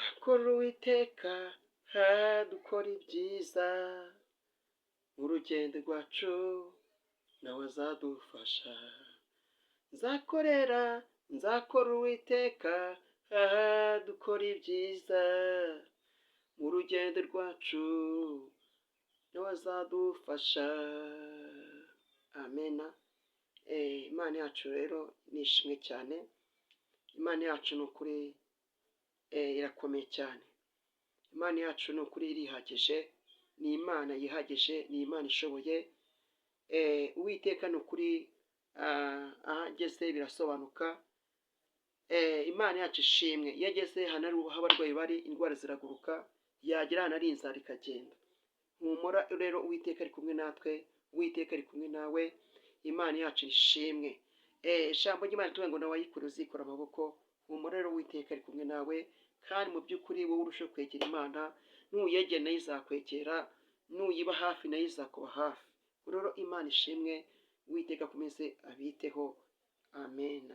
nzakora Uwiteka hadukora ibyiza, mu rugendo rwacu nawe azadufasha. nzakora Uwiteka hadukora ibyiza, mu rugendo rwacu nawe azadufasha. Amena. Imana yacu rero nishimwe cyane. Imana yacu ni ukuri irakomeye cyane. Imana yacu ni ukuri irihagije, ni Imana yihagije, ni Imana ishoboye. Uwiteka ni ukuri aho ageze birasobanuka. Imana yacu ishimwe. Iyo ageze ahantu abarwayi bari, indwara ziraguruka, yagera ahantu ari inzara ikagenda. Humura rero, Uwiteka ari kumwe natwe, Uwiteka ari kumwe nawe. Imana yacu ishimwe. Ijambo ry'Imana tuvuga ngo nawe wayikora uzikora amaboko. Humura rero, Uwiteka ari kumwe nawe, kandi mu by'ukuri wowe urushaho kwegera Imana. Nuyegera nayo izakwegera, nuyiba hafi nayo izakuba hafi. Rero Imana ishimwe, Uwiteka akomeze abiteho. Amen.